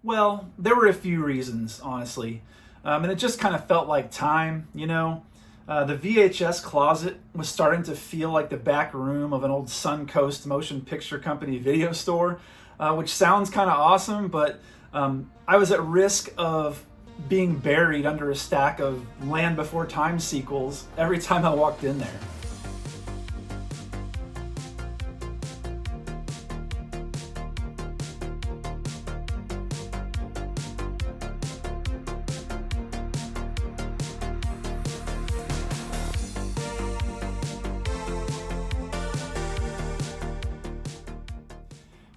Well, there were a few reasons, honestly. And it just kind of felt like time, you know? The VHS closet was starting to feel like the back room of an old Suncoast Motion Picture Company video store, which sounds kind of awesome, but I was at risk of being buried under a stack of Land Before Time sequels every time I walked in there.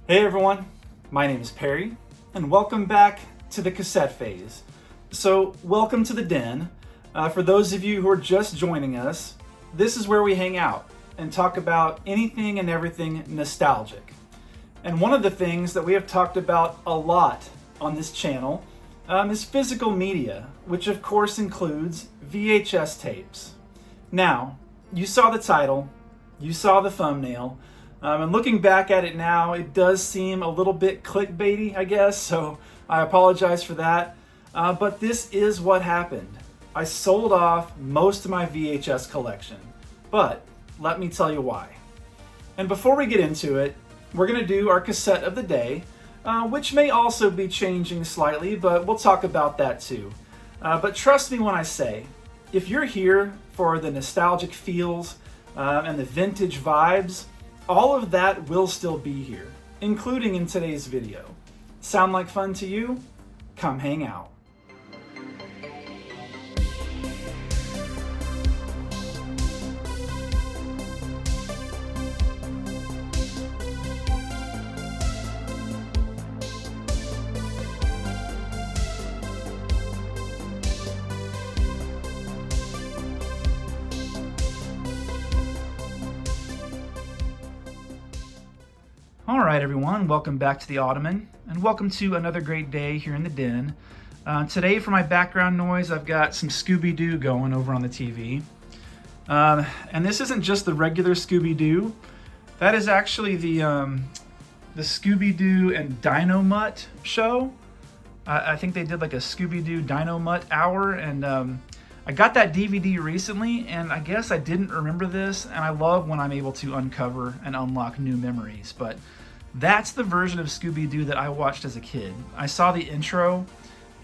Hey everyone, my name is Perry, and welcome back to the Cassette Phase. So, welcome to the Den. For those of you who are just joining us, this is where we hang out and talk about anything and everything nostalgic. And one of the things that we have talked about a lot on this channel is physical media, which of course includes VHS tapes. Now, you saw the title, you saw the thumbnail, and looking back at it now, it does seem a little bit clickbaity, I guess, so I apologize for that. But this is what happened. I sold off most of my VHS collection, but let me tell you why. And before we get into it, we're going to do our cassette of the day, which may also be changing slightly, but we'll talk about that too. But trust me when I say, if you're here for the nostalgic feels and the vintage vibes, all of that will still be here, including in today's video. Sound like fun to you? Come hang out. All right, everyone, welcome back to the Ottoman, and welcome to another great day here in the Den. Today, for my background noise, I've got some Scooby-Doo going over on the TV. And this isn't just the regular Scooby-Doo. That is actually the Scooby-Doo and Dino-Mutt show. I think they did like a Scooby-Doo Dino-Mutt hour, and I got that DVD recently, and I guess I didn't remember this, and I love when I'm able to uncover and unlock new memories, but that's the version of Scooby-Doo that I watched as a kid. I saw the intro,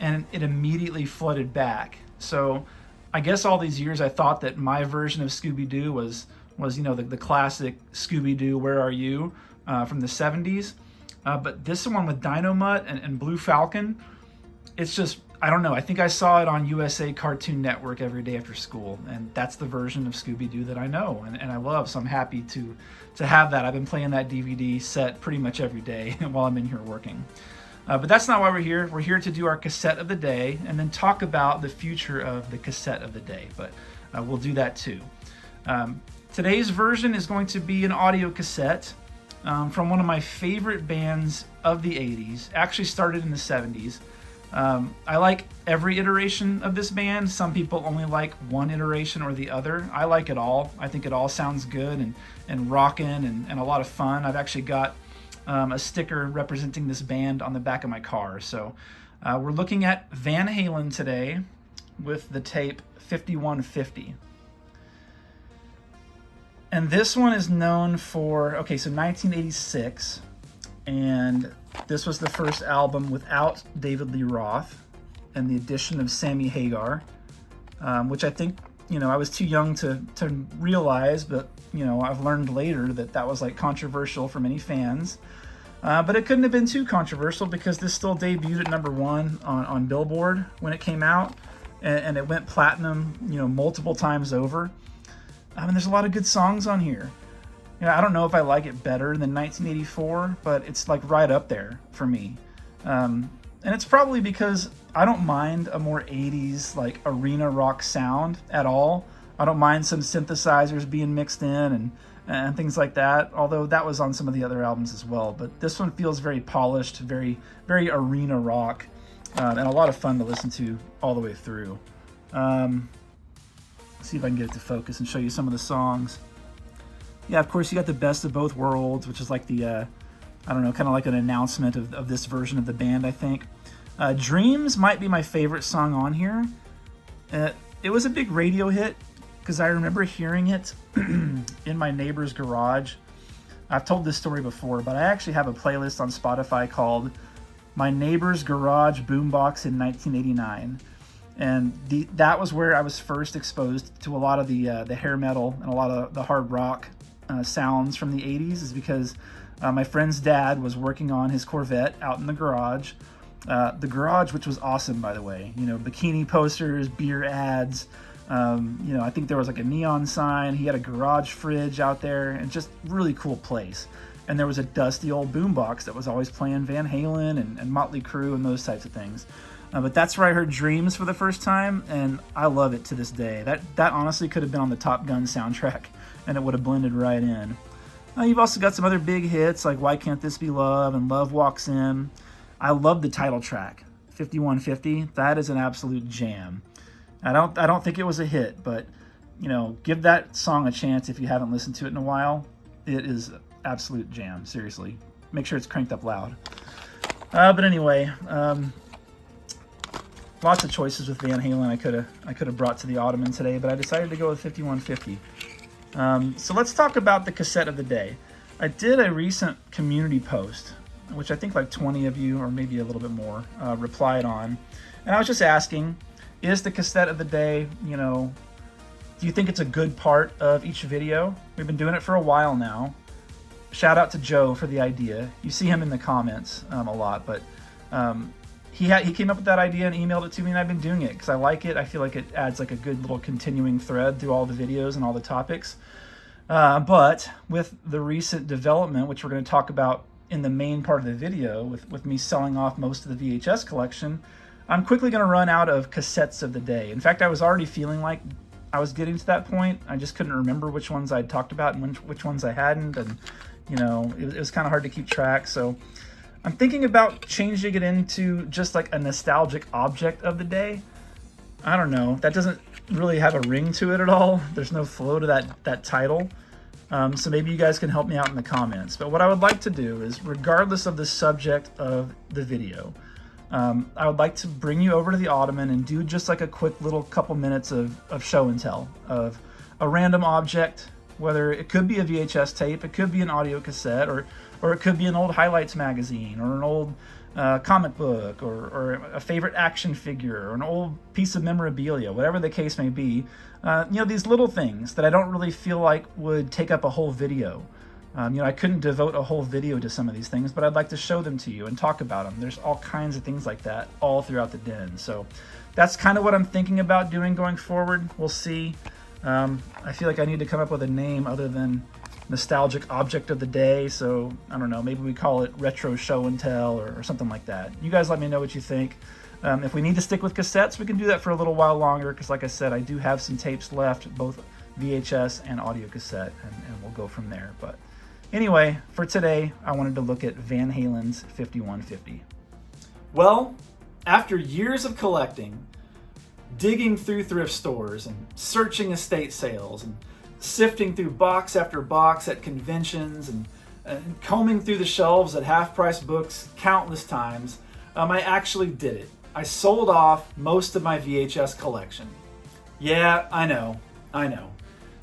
and it immediately flooded back. So I guess all these years I thought that my version of Scooby-Doo was you know, the classic Scooby-Doo, Where Are You? From the 70s. But this one with Dino-Mutt and Blue Falcon, it's just, I don't know, I think I saw it on USA Cartoon Network every day after school, and that's the version of Scooby-Doo that I know and I love, so I'm happy to have that. I've been playing that DVD set pretty much every day while I'm in here working. But that's not why we're here. We're here to do our cassette of the day and then talk about the future of the cassette of the day, but we'll do that too. Today's version is going to be an audio cassette from one of my favorite bands of the 80s, actually started in the 70s. I like every iteration of this band. Some people only like one iteration or the other. I like it all. I think it all sounds good and rockin' and a lot of fun. I've actually got a sticker representing this band on the back of my car. So we're looking at Van Halen today with the tape 5150. And this one is known for, so 1986, and this was the first album without David Lee Roth and the addition of Sammy Hagar, which I think, you know, I was too young to realize, but, you know, I've learned later that was like controversial for many fans. But it couldn't have been too controversial because this still debuted at #1 on Billboard when it came out, and it went platinum, you know, multiple times over. I mean, there's a lot of good songs on here. You know, I don't know if I like it better than 1984, but it's like right up there for me. And it's probably because I don't mind a more 80s like arena rock sound at all. I don't mind some synthesizers being mixed in and things like that, although that was on some of the other albums as well. But this one feels very polished, very, very arena rock, and a lot of fun to listen to all the way through. See if I can get it to focus and show you some of the songs. Yeah, of course, you got the Best of Both Worlds, which is like the I don't know, kind of like an announcement of this version of the band, I think. Dreams might be my favorite song on here. It was a big radio hit because I remember hearing it in my neighbor's garage. I've told this story before, but I actually have a playlist on Spotify called My Neighbor's Garage Boombox in 1989. And that was where I was first exposed to a lot of the hair metal and a lot of the hard rock sounds from the 80s, is because my friend's dad was working on his Corvette out in the garage. The garage, which was awesome, by the way. You know, bikini posters, beer ads. You know, I think there was like a neon sign. He had a garage fridge out there, and just really cool place. And there was a dusty old boombox that was always playing Van Halen and Motley Crue and those types of things. But that's where I heard Dreams for the first time, and I love it to this day. That honestly could have been on the Top Gun soundtrack, and it would have blended right in. You've also got some other big hits like Why Can't This Be Love and Love Walks In. I love the title track, 5150. That is an absolute jam. I don't think it was a hit, but you know, give that song a chance if you haven't listened to it in a while. It is absolute jam, seriously. Make sure it's cranked up loud. But anyway, lots of choices with Van Halen I could have brought to the Ottoman today, but I decided to go with 5150. So let's talk about the cassette of the day. I did a recent community post, which I think like 20 of you, or maybe a little bit more, replied on. And I was just asking, is the cassette of the day, you know, do you think it's a good part of each video? We've been doing it for a while now. Shout out to Joe for the idea. You see him in the comments a lot, but he came up with that idea and emailed it to me, and I've been doing it because I like it. I feel like it adds like a good little continuing thread through all the videos and all the topics. But with the recent development, which we're going to talk about in the main part of the video, with me selling off most of the VHS collection, I'm quickly going to run out of cassettes of the day. In fact, I was already feeling like I was getting to that point. I just couldn't remember which ones I'd talked about and which ones I hadn't, and you know, it was kind of hard to keep track. So I'm thinking about changing it into just like a nostalgic object of the day. I don't know. That doesn't really have a ring to it at all. There's no flow to that title. So maybe you guys can help me out in the comments. But what I would like to do is, regardless of the subject of the video, I would like to bring you over to the Ottoman and do just like a quick little couple minutes of show and tell of a random object, whether it could be a VHS tape, it could be an audio cassette, or it could be an old highlights magazine, or an old comic book, or a favorite action figure, or an old piece of memorabilia, whatever the case may be. You know, these little things that I don't really feel like would take up a whole video. You know, I couldn't devote a whole video to some of these things, but I'd like to show them to you and talk about them. There's all kinds of things like that all throughout the den. So that's kind of what I'm thinking about doing going forward. We'll see. I feel like I need to come up with a name other than nostalgic object of the day. So I don't know, maybe we call it retro show and tell or something like that. You guys let me know what you think. If we need to stick with cassettes, we can do that for a little while longer, because like I said, I do have some tapes left, both VHS and audio cassette, and we'll go from there. But anyway, for today, I wanted to look at Van Halen's 5150. Well, after years of collecting, digging through thrift stores and searching estate sales and sifting through box after box at conventions and combing through the shelves at half-price books countless times, I actually did it. I sold off most of my VHS collection. Yeah, I know.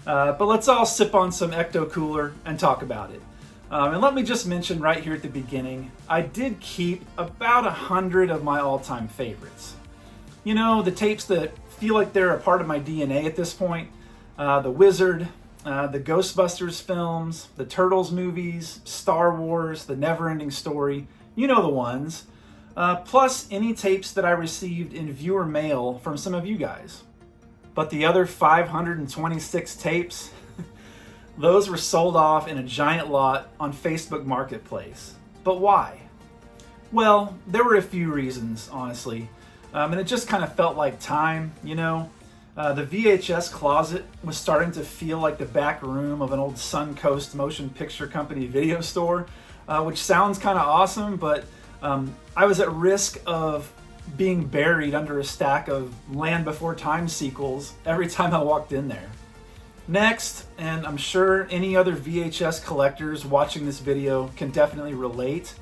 But let's all sip on some Ecto Cooler and talk about it. And let me just mention right here at the beginning, I did keep about 100 of my all-time favorites. You know, the tapes that feel like they're a part of my DNA at this point. The Wizard, the Ghostbusters films, the Turtles movies, Star Wars, the Neverending Story. You know the ones. Plus any tapes that I received in viewer mail from some of you guys. But the other 526 tapes, those were sold off in a giant lot on Facebook Marketplace. But why? Well, there were a few reasons, honestly. And it just kind of felt like time, you know? The VHS closet was starting to feel like the back room of an old Suncoast Motion Picture Company video store, which sounds kind of awesome, but I was at risk of being buried under a stack of Land Before Time sequels every time I walked in there. Next, and I'm sure any other VHS collectors watching this video can definitely relate,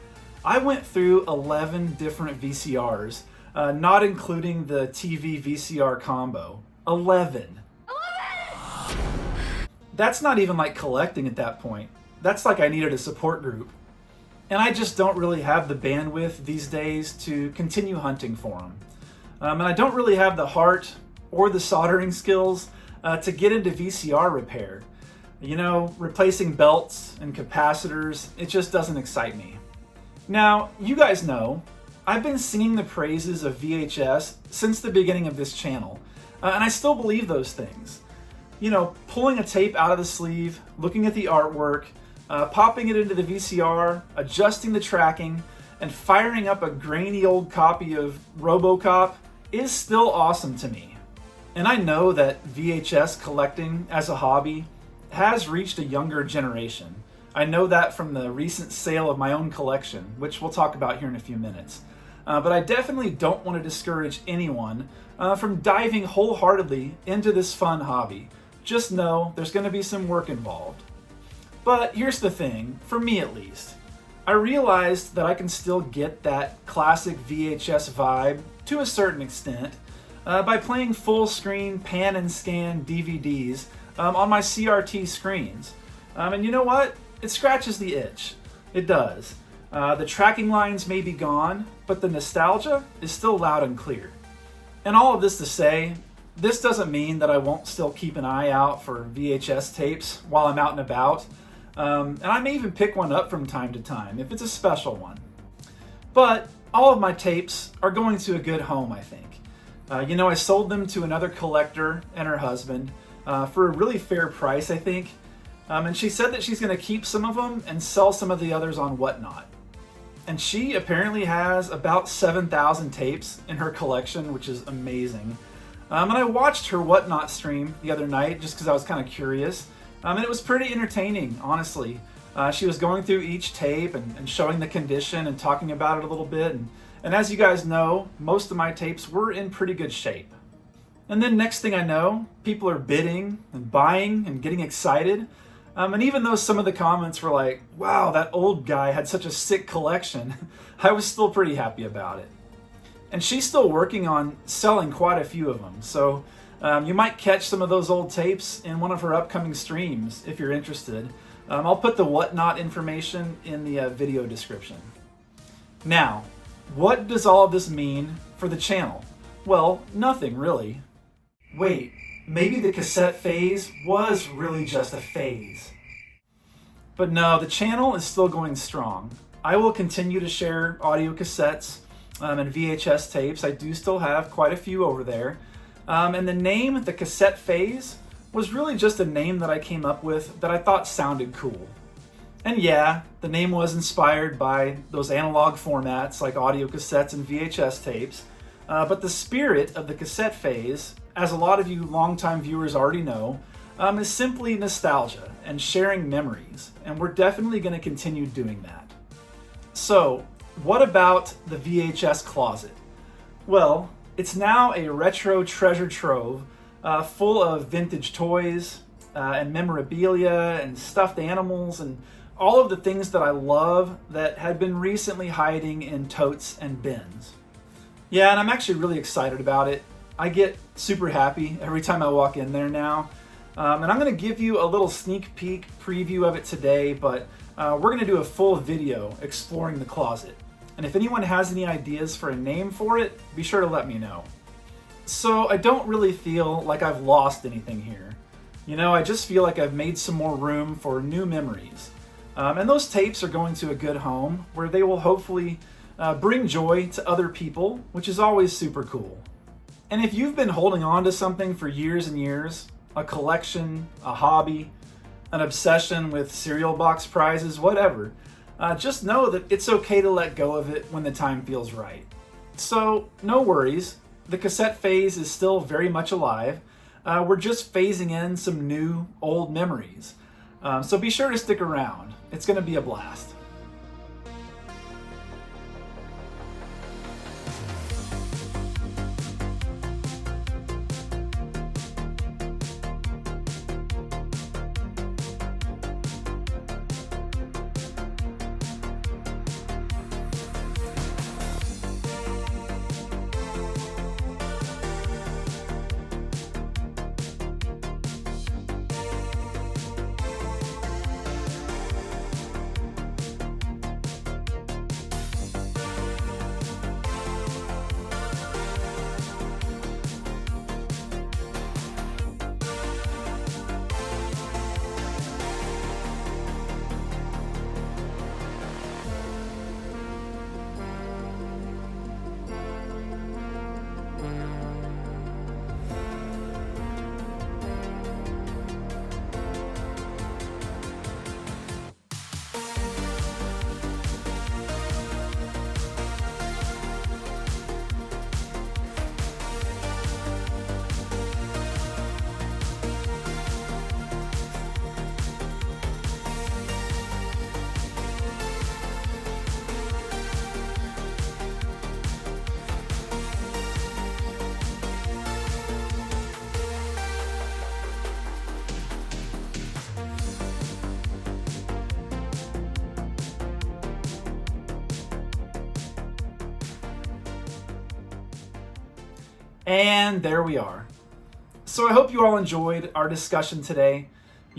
I went through 11 different VCRs, not including the TV VCR combo. 11. That's not even like collecting at that point. That's like I needed a support group. And I just don't really have the bandwidth these days to continue hunting for them. And I don't really have the heart or the soldering skills to get into VCR repair. You know, replacing belts and capacitors, it just doesn't excite me. Now, you guys know, I've been singing the praises of VHS since the beginning of this channel, and I still believe those things. You know, pulling a tape out of the sleeve, looking at the artwork, popping it into the VCR, adjusting the tracking, and firing up a grainy old copy of RoboCop is still awesome to me. And I know that VHS collecting as a hobby has reached a younger generation. I know that from the recent sale of my own collection, which we'll talk about here in a few minutes. But I definitely don't want to discourage anyone from diving wholeheartedly into this fun hobby. Just know there's going to be some work involved. But here's the thing, for me at least, I realized that I can still get that classic VHS vibe to a certain extent by playing full screen pan and scan DVDs on my CRT screens. And you know what? It scratches the itch. It does. The tracking lines may be gone, but the nostalgia is still loud and clear. And all of this to say, this doesn't mean that I won't still keep an eye out for VHS tapes while I'm out and about. And I may even pick one up from time to time if it's a special one. But all of my tapes are going to a good home, I think. You know, I sold them to another collector and her husband for a really fair price, I think. And she said that she's going to keep some of them and sell some of the others on Whatnot. And she apparently has about 7,000 tapes in her collection, which is amazing. And I watched her Whatnot stream the other night just because I was kind of curious. And it was pretty entertaining, honestly. She was going through each tape and showing the condition and talking about it a little bit. And as you guys know, most of my tapes were in pretty good shape. And then next thing I know, people are bidding and buying and getting excited. And even though some of the comments were like, wow, that old guy had such a sick collection, I was still pretty happy about it. And she's still working on selling quite a few of them. So you might catch some of those old tapes in one of her upcoming streams if you're interested. I'll put the Whatnot information in the video description. Now, what does all of this mean for the channel? Well, nothing really. Wait, maybe the cassette phase was really just a phase. But no, the channel is still going strong. I will continue to share audio cassettes and VHS tapes. I do still have quite a few over there. And the name, the Cassette Phase, was really just a name that I came up with that I thought sounded cool. And yeah, the name was inspired by those analog formats like audio cassettes and VHS tapes. But the spirit of the Cassette Phase, as a lot of you longtime viewers already know, is simply nostalgia and sharing memories. And we're definitely going to continue doing that. So, what about the VHS closet? Well, it's now a retro treasure trove full of vintage toys and memorabilia and stuffed animals and all of the things that I love that had been recently hiding in totes and bins. Yeah, and I'm actually really excited about it. I get super happy every time I walk in there now. And I'm going to give you a little sneak peek preview of it today, but we're going to do a full video exploring the closet. And if anyone has any ideas for a name for it, be sure to let me know. So I don't really feel like I've lost anything here. You know, I just feel like I've made some more room for new memories. And those tapes are going to a good home where they will hopefully bring joy to other people, which is always super cool. And if you've been holding on to something for years and years, a collection, a hobby, an obsession with cereal box prizes, whatever, just know that it's okay to let go of it when the time feels right. So, no worries. The cassette phase is still very much alive. We're just phasing in some new, old memories. So be sure to stick around. It's going to be a blast. And there we are. So I hope you all enjoyed our discussion today,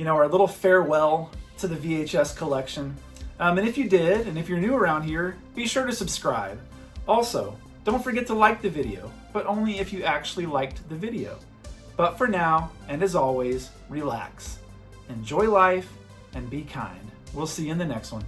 our little farewell to the VHS collection. And if you did, and if you're new around here, be sure to subscribe. Also, don't forget to like the video, but only if you actually liked the video. But for now, and as always, relax, enjoy life, and be kind. We'll see you in the next one.